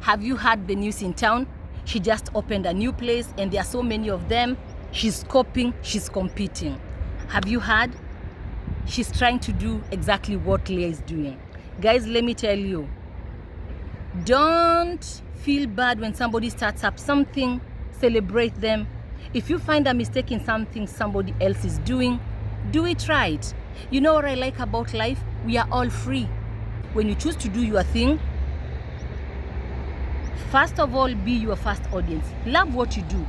Have you heard the news in town? She just opened a new place and there are so many of them. She's copying, she's competing. Have you heard? She's trying to do exactly what Leah is doing. Guys, let me tell you, don't feel bad when somebody starts up something. Celebrate them. If you find a mistake in something somebody else is doing, do it right. You know what I like about life? We are all free. When you choose to do your thing, first of all, be your first audience. Love what you do.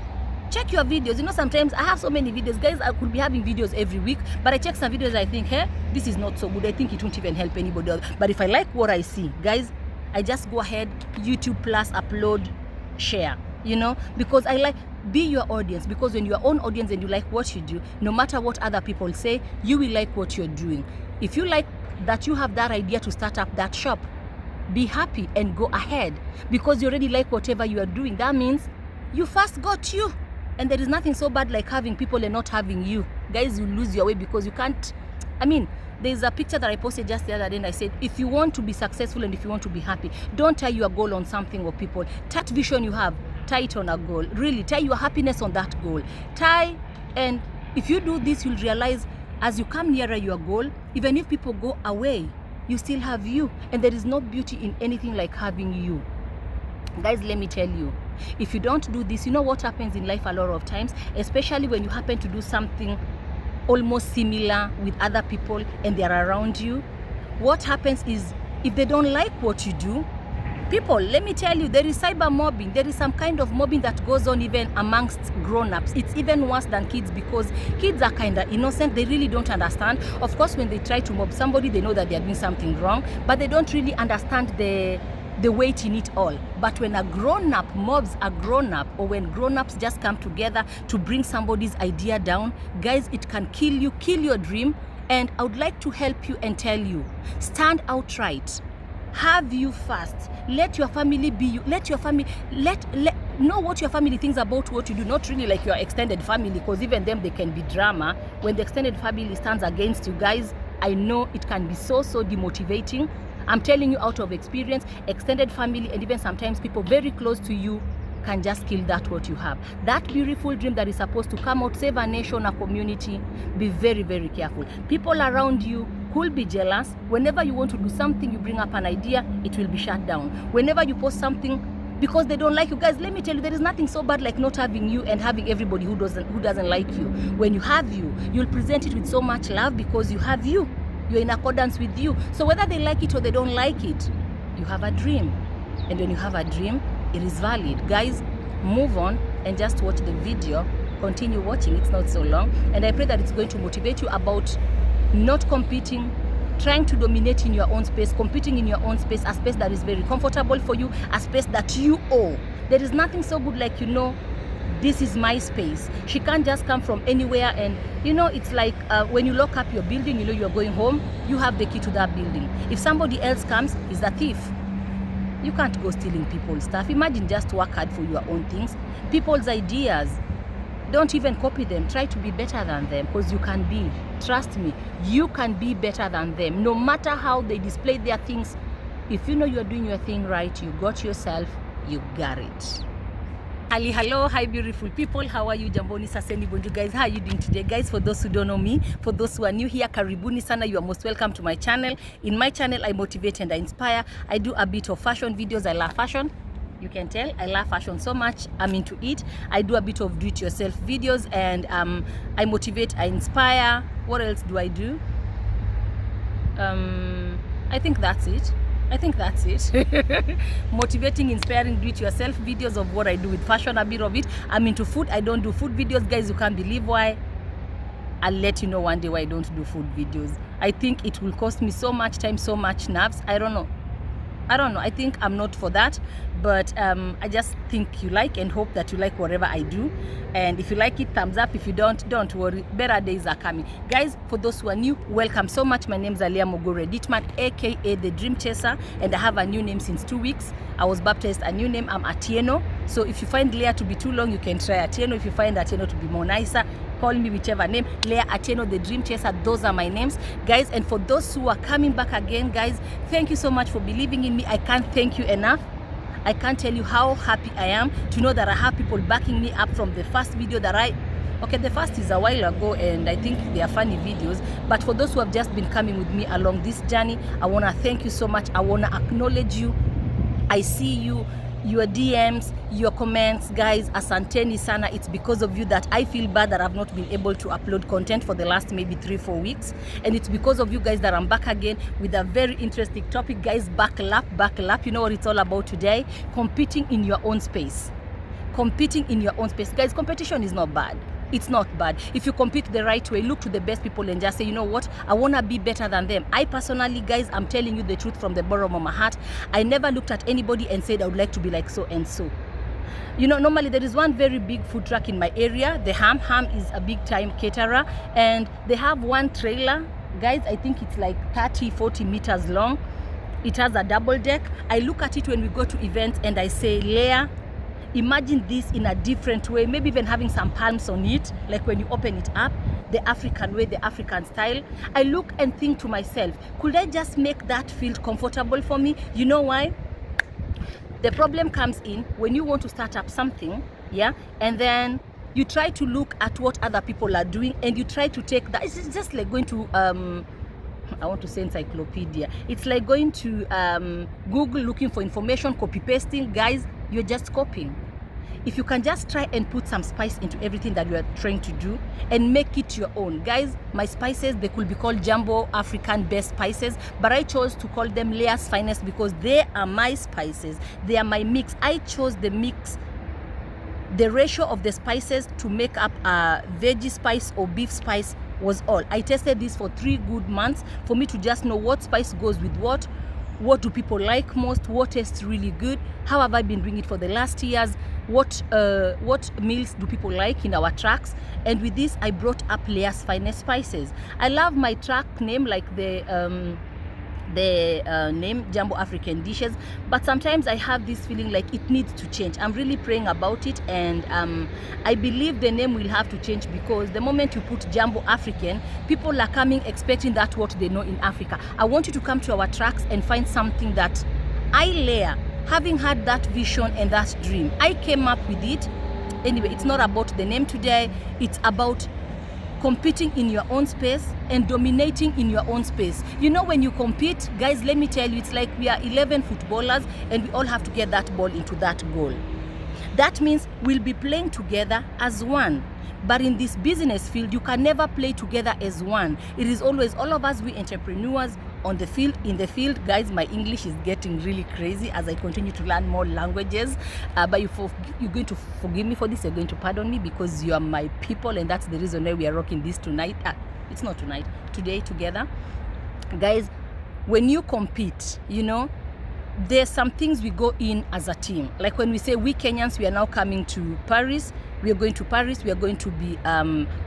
Check your videos. You know, sometimes I have so many videos. Guys, I could be having videos every week, but I check some videos, I think, hey, this is not so good. I think it won't even help anybody else. But if I like what I see, guys, I just go ahead, YouTube plus, upload, share, you know, because I like, be your audience, because when you're own audience and you like what you do, no matter what other people say, you will like what you're doing. If you like that you have that idea to start up that shop, be happy and go ahead, because you already like whatever you are doing. That means you first got you, and there is nothing so bad like having people and not having you. Guys, you lose your way because you can't, I mean, there's a picture that I posted just the other day and I said, if you want to be successful and if you want to be happy, don't tie your goal on something or people. That vision you have, tie it on a goal. Really, tie your happiness on that goal. Tie, and if you do this, you'll realize as you come nearer your goal, even if people go away, you still have you. And there is no beauty in anything like having you. Guys, let me tell you, if you don't do this, you know what happens in life a lot of times, especially when you happen to do something almost similar with other people and they're around you. What happens is, if they don't like what you do, people, let me tell you, there is cyber mobbing. There is some kind of mobbing that goes on even amongst grown-ups. It's even worse than kids, because kids are kind of innocent. They really don't understand. Of course, when they try to mob somebody, they know that they're doing something wrong, but they don't really understand the weight in it all. But when a grown-up mobs a grown-up, or when grown-ups just come together to bring somebody's idea down, guys, it can kill you, kill your dream. And I would like to help you and tell you, stand outright. Have you first. Let your family be you. Let your family, know what your family thinks about what you do. Not really like your extended family, because even them, they can be drama. When the extended family stands against you, guys, I know it can be so demotivating. I'm telling you out of experience, extended family and even sometimes people very close to you can just kill that what you have. That beautiful dream that is supposed to come out, save a nation, a community. Be very careful. People around you could be jealous. Whenever you want to do something, you bring up an idea, it will be shut down. Whenever you post something, because they don't like you. Guys, let me tell you, there is nothing so bad like not having you and having everybody who doesn't like you. When you have you, you'll present it with so much love because you have you. You're in accordance with you. So whether they like it or they don't like it, you have a dream. And when you have a dream, it is valid. Guys, move on and just watch the video. Continue watching, it's not so long. And I pray that it's going to motivate you about not competing, trying to dominate in your own space, competing in your own space, a space that is very comfortable for you, a space that you own. There is nothing so good like, you know, this is my space. She can't just come from anywhere. And you know, it's like when you lock up your building, you know you're going home, you have the key to that building. If somebody else comes, he's a thief. You can't go stealing people's stuff. Imagine, just work hard for your own things. People's ideas, don't even copy them. Try to be better than them, because you can be. Trust me, you can be better than them. No matter how they display their things, if you know you're doing your thing right, you got yourself, you got it. Hello, hi beautiful people, how are you? Jamboni, saseni bonjour guys, how are you doing today? Guys, for those who don't know me, for those who are new here, karibuni sana, you are most welcome to my channel. In my channel, I motivate and I inspire. I do a bit of fashion videos. I love fashion. You can tell I love fashion so much. I'm into it. I do a bit of do-it-yourself videos, and I motivate, I inspire. What else do I do? I think that's it. Motivating, inspiring, do-it-yourself videos of what I do with fashion, a bit of it. I'm into food. I don't do food videos, guys. You can't believe why. I'll let you know one day why I don't do food videos. I think it will cost me so much time, so much nerves. I don't know. I think I'm not for that, but I just think you like and hope that you like whatever I do. And if you like it, thumbs up. If you don't worry, better days are coming. Guys, for those who are new, welcome so much. My name is Leah Mogore Ditmat, aka the Dream Chaser, and I have a new name since 2 weeks. I was baptized a new name. I'm Atieno. So if you find Leah to be too long, you can try Atieno. If you find Atieno to be more nicer, call me whichever name. Leah, Atieno, the Dream Chaser, those are my names, guys. And for those who are coming back again, guys, thank you so much for believing in me. I can't thank you enough. I can't tell you how happy I am to know that I have people backing me up from the first video that okay, the first is a while ago and I think they are funny videos, but for those who have just been coming with me along this journey, I want to thank you so much. I want to acknowledge you. I see you, your DMs, your comments. Guys, asanteni sana. It's because of you that I feel bad that I've not been able to upload content for the last maybe 3-4 weeks, and it's because of you guys that I'm back again with a very interesting topic. Guys, buckle up. You know what it's all about today? Competing in your own space. Competing in your own space. Guys, competition is not bad. It's not bad. If you compete the right way, look to the best people and just say, you know what, I want to be better than them. I personally, guys, I'm telling you the truth from the bottom of my heart. I never looked at anybody and said I would like to be like so and so. You know, normally there is one very big food truck in my area. The Ham is a big time caterer, and they have one trailer. Guys, I think it's like 30-40 meters long. It has a double deck. I look at it when we go to events and I say, Leah, imagine this in a different way, maybe even having some palms on it, like when you open it up, the African way, the African style. I look and think to myself, could I just make that feel comfortable for me? You know why? The problem comes in when you want to start up something, yeah, and then you try to look at what other people are doing and you try to take that. It's just like going to I want to say encyclopedia. It's like going to Google looking for information, copy pasting. Guys, you're just copying. If you can just try and put some spice into everything that you are trying to do and make it your own. Guys, my spices, they could be called Jumbo African Best Spices, but I chose to call them Leah's Finest because they are my spices. They are my mix. I chose the mix, the ratio of the spices to make up a veggie spice or beef spice was all. I tested this for 3 good months for me to just know what spice goes with what do people like most, what tastes really good, how have I been doing it for the last years, what meals do people like in our trucks. And with this I brought up Leah's Finest Spices. I love my truck name, like the name Jumbo African Dishes, but sometimes I have this feeling like it needs to change. I'm really praying about it, and I believe the name will have to change because the moment you put Jumbo African, people are coming expecting that what they know in Africa. I want you to come to our trucks and find something that I, Leah, having had that vision and that dream, I came up with it. Anyway, it's not about the name today, it's about competing in your own space and dominating in your own space. You know, when you compete, guys, let me tell you, it's like we are 11 footballers and we all have to get that ball into that goal. That means we'll be playing together as one. But in this business field, you can never play together as one. It is always all of us, we entrepreneurs on the field, in the field. Guys, my English is getting really crazy as I continue to learn more languages. But you're going to forgive me for this. You're going to pardon me because you are my people, and that's the reason why we are rocking this tonight. It's not tonight, today together. Guys, when you compete, you know, there's some things we go in as a team. Like when we say we Kenyans, we are now coming to Paris. We are going to Paris. We are going to be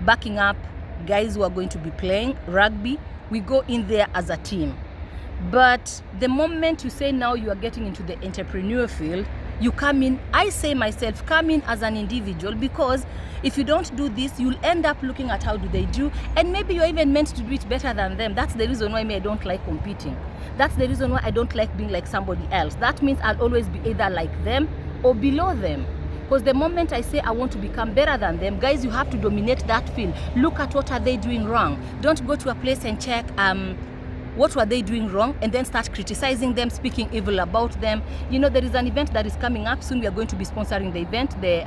backing up guys who are going to be playing rugby. We go in there as a team. But the moment you say now you are getting into the entrepreneur field, you come in, I say myself, come in as an individual, because if you don't do this, you'll end up looking at how do they do, and maybe you're even meant to do it better than them. That's the reason why I don't like competing. That's the reason why I don't like being like somebody else. That means I'll always be either like them or below them. Because the moment I say I want to become better than them, guys, you have to dominate that field. Look at what are they doing wrong. Don't go to a place and check what were they doing wrong and then start criticizing them, speaking evil about them. You know, there is an event that is coming up soon. We are going to be sponsoring the event, the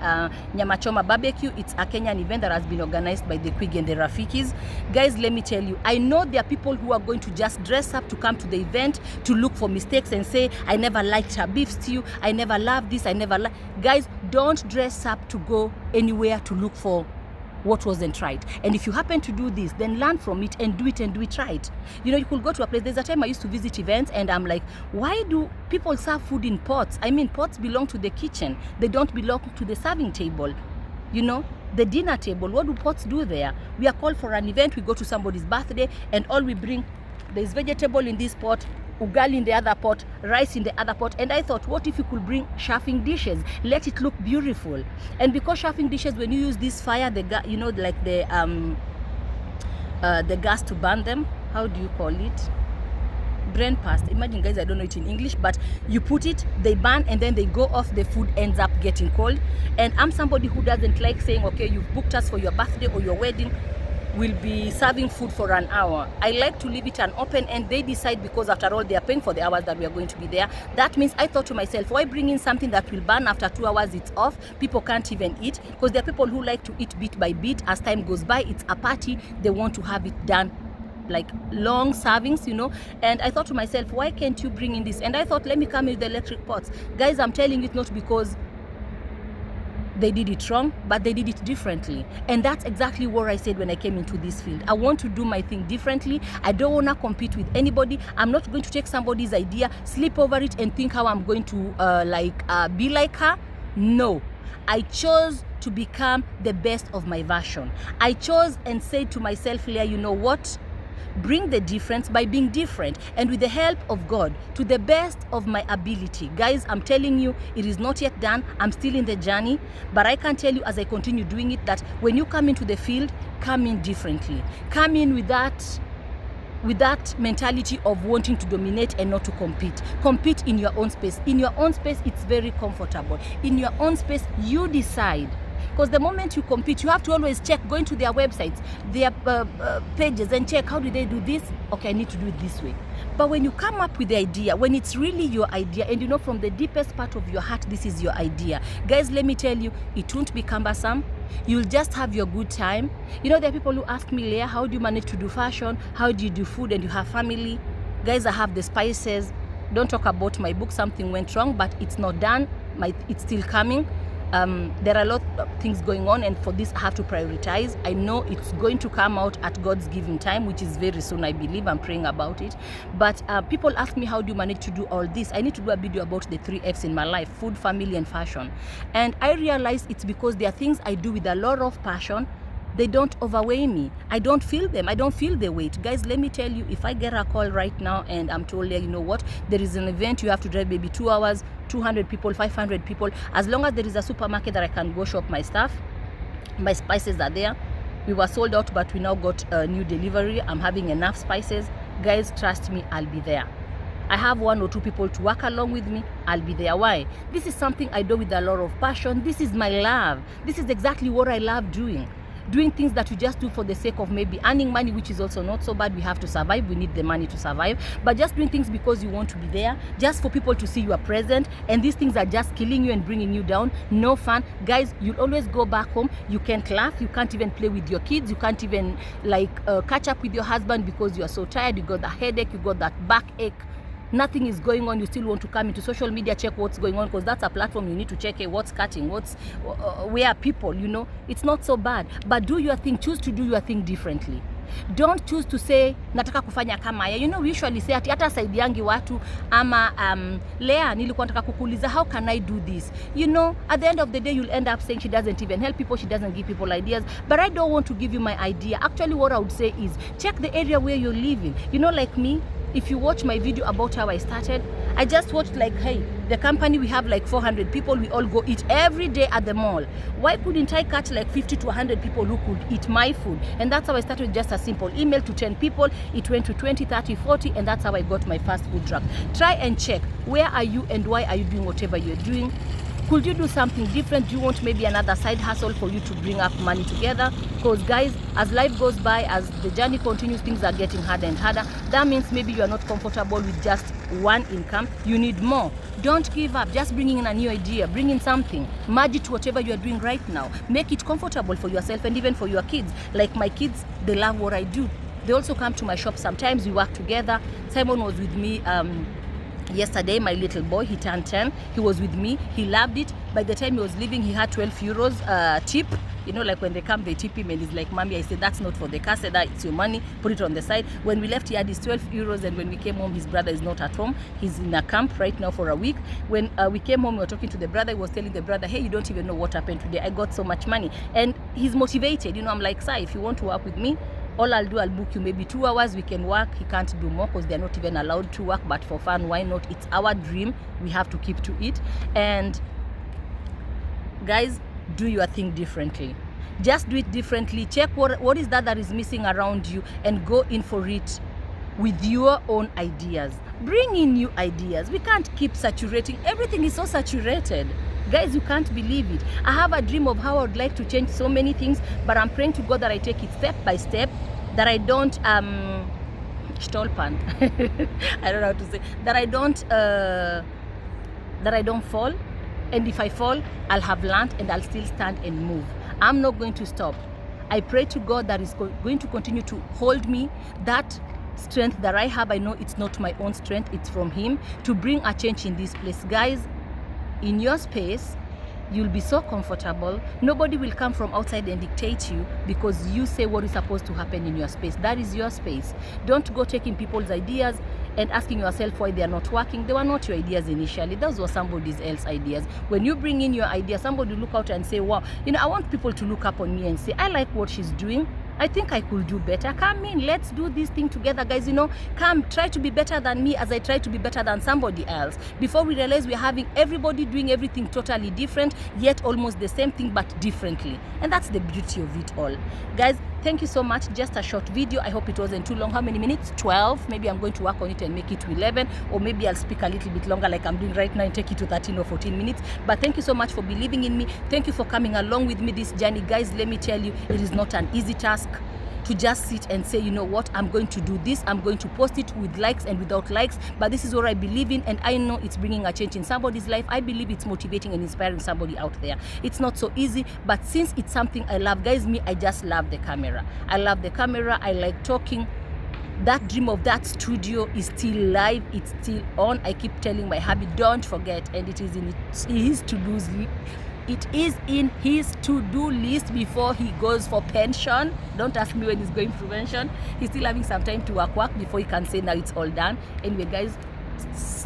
Nyama Choma Barbecue. It's a Kenyan event that has been organized by the Quig and the Rafikis. Guys, let me tell you, I know there are people who are going to just dress up to come to the event to look for mistakes and say, I never liked her beef stew, I never loved this, I never liked. Guys, don't dress up to go anywhere to look for what wasn't right. And if you happen to do this, then learn from it and do it right. You know, you could go to a place. There's a time I used to visit events and I'm like, why do people serve food in pots? I mean, pots belong to the kitchen. They don't belong to the serving table. You know, the dinner table, what do pots do there? We are called for an event, we go to somebody's birthday, and all we bring, there's vegetable in this pot, ugali in the other pot, rice in the other pot. And I thought, what if you could bring chafing dishes? Let it look beautiful. And because chafing dishes, when you use this fire, you know, like the gas to burn them, how do you call it? brain past. Imagine, guys, I don't know it in English, but you put it, they burn, and then they go off, the food ends up getting cold. And I'm somebody who doesn't like saying, okay, you've booked us for your birthday or your wedding, we'll be serving food for an hour. I like to leave it an open and they decide, because after all they are paying for the hours that we are going to be there. That means I thought to myself, why bring in something that will burn after 2 hours? It's off, people can't even eat, because there are people who like to eat bit by bit. As time goes by, it's a party, they want to have it done like long servings, you know. And I thought to myself, why can't you bring in this? And I thought, let me come with the electric pots. Guys, I'm telling you, it's not because they did it wrong, but they did it differently. And that's exactly what I said when I came into this field. I want to do my thing differently. I don't want to compete with anybody. I'm not going to take somebody's idea, sleep over it, and think how I'm going to be like her. No, I chose to become the best of my version. I chose and said to myself, Leah, you know what? Bring the difference by being different, and with the help of God, to the best of my ability. Guys, I'm telling you, it is not yet done. I'm still in the journey, but I can tell you as I continue doing it that when you come into the field, come in differently. Come in with that mentality of wanting to dominate and not to compete. Compete in your own space. In your own space, it's very comfortable. In your own space, you decide. Because the moment you compete, you have to always check, going to their websites, their pages, and check, how do they do this? Okay, I need to do it this way. But when you come up with the idea, when it's really your idea, and you know from the deepest part of your heart, this is your idea, guys, let me tell you, it won't be cumbersome. You'll just have your good time. You know, there are people who ask me, Leah, how do you manage to do fashion? How do you do food and you have family? Guys, I have the spices. Don't talk about my book. Something went wrong, but it's not done. It's still coming. There are a lot of things going on, and for this I have to prioritize. I know it's going to come out at God's given time, which is very soon, I believe. I'm praying about it. But people ask me, how do you manage to do all this? I need to do a video about the 3 F's in my life: food, family, and fashion. And I realize it's because there are things I do with a lot of passion. They don't overweigh me. I don't feel them. I don't feel the weight. Guys, let me tell you, if I get a call right now and I'm told, you know what, there is an event, you have to drive maybe 2 hours, 200 people, 500 people, as long as there is a supermarket that I can go shop my stuff, my spices are there. We were sold out, but we now got a new delivery. I'm having enough spices. Guys, trust me, I'll be there. I have 1 or 2 people to work along with me, I'll be there. Why? This is something I do with a lot of passion. This is my love. This is exactly what I love doing. Doing things that we just do for the sake of maybe earning money, which is also not so bad. We have to survive. We need the money to survive. But just doing things because you want to be there, just for people to see you are present, and these things are just killing you and bringing you down. No fun. Guys, you'll always go back home. You can't laugh. You can't even play with your kids. You can't even catch up with your husband because you are so tired. You got the headache. You got that backache. Nothing is going on. You still want to come into social media, check what's going on, because that's a platform you need to check what's cutting, where are people, you know. It's not so bad, but do your thing. Choose to do your thing differently. Don't choose to say nataka kufanya kama haya. You know, we usually say hata saidiangi watu ama Leah, nilikuwa nataka kukuuliza, how can I do this? You know, at the end of the day, you'll end up saying she doesn't even help people, she doesn't give people ideas. But I don't want to give you my idea. Actually, what I would say is check the area where you're living. You know, like me, if you watch my video about how I started, I just watched hey, the company, we have 400 people, we all go eat every day at the mall. Why couldn't I catch 50 to 100 people who could eat my food? And that's how I started with just a simple email to 10 people. It went to 20, 30, 40, and that's how I got my first food truck. Try and check, where are you and why are you doing whatever you're doing? Could you do something different? Do you want maybe another side hustle for you to bring up money together? Because guys, as life goes by, as the journey continues, things are getting harder and harder. That means maybe you are not comfortable with just one income. You need more. Don't give up. Just bringing in a new idea, bring in something, merge it to whatever you are doing right now. Make it comfortable for yourself and even for your kids. Like my kids, they love what I do. They also come to my shop sometimes. We work together. Simon was with me yesterday, my little boy, he turned 10. He was with me. He loved it. By the time he was leaving, he had 12 euros tip. You know, like when they come, they tip him, and he's like, Mommy, I said, that's not for the car. I said, it's your money. Put it on the side. When we left, he had his 12 euros. And when we came home, his brother is not at home. He's in a camp right now for a week. When we came home, we were talking to the brother. He was telling the brother, hey, you don't even know what happened today. I got so much money. And he's motivated. You know, I'm like, Sai, if you want to work with me, all I'll do, I'll book you maybe 2 hours. We can work. He can't do more because they're not even allowed to work. But for fun, why not? It's our dream. We have to keep to it. And guys, do your thing differently. Just do it differently. Check what is that is missing around you and go in for it. with your own ideas. Bring in new ideas. We can't keep saturating. Everything is so saturated. Guys, you can't believe it. I have a dream of how I would like to change so many things, but I'm praying to God that I take it step by step, that I don't stolpan. I don't know how to say. That I don't fall. And if I fall, I'll have learned and I'll still stand and move. I'm not going to stop. I pray to God that is going to continue to hold me, that strength that I have. I know it's not my own strength, it's from Him, to bring a change in this place. Guys, in your space, you'll be so comfortable. Nobody will come from outside and dictate you, because you say what is supposed to happen in your space. That is your space. Don't go taking people's ideas and asking yourself why they are not working. They were not your ideas initially. Those were somebody else's ideas. When you bring in your idea, somebody will look out and say, wow, I want people to look up on me and say, I like what she's doing. I think I could do better. Come in, let's do this thing together, guys. Come, try to be better than me as I try to be better than somebody else. Before we realize we're having everybody doing everything totally different, yet almost the same thing but differently. And that's the beauty of it all. Guys, thank you so much. Just a short video. I hope it wasn't too long. How many minutes? 12. Maybe I'm going to work on it and make it to 11, or maybe I'll speak a little bit longer like I'm doing right now and take it to 13 or 14 minutes. But thank you so much for believing in me. Thank you for coming along with me this journey. Guys, let me tell you, it is not an easy task to just sit and say, you know what, I'm going to do this, I'm going to post it with likes and without likes, but this is what I believe in, and I know it's bringing a change in somebody's life. I believe it's motivating and inspiring somebody out there. It's not so easy, but since it's something I love, guys, I just love the camera. I love the camera. I like talking. That dream of that studio is still live, it's still on. I keep telling my hubby, don't forget, and it is in his to-do list. It is in his to-do list before he goes for pension. Don't ask me when he's going for pension. He's still having some time to work before he can say now it's all done. Anyway, guys,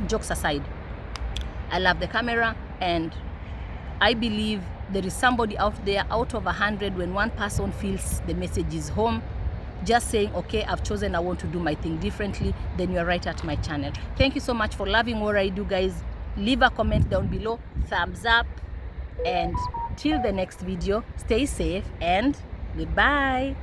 jokes aside, I love the camera, and I believe there is somebody out there, out of 100, when one person feels the message is home, just saying, okay, I've chosen, I want to do my thing differently, then you're right at my channel. Thank you so much for loving what I do, guys. Leave a comment down below, thumbs up, and till the next video, stay safe and goodbye.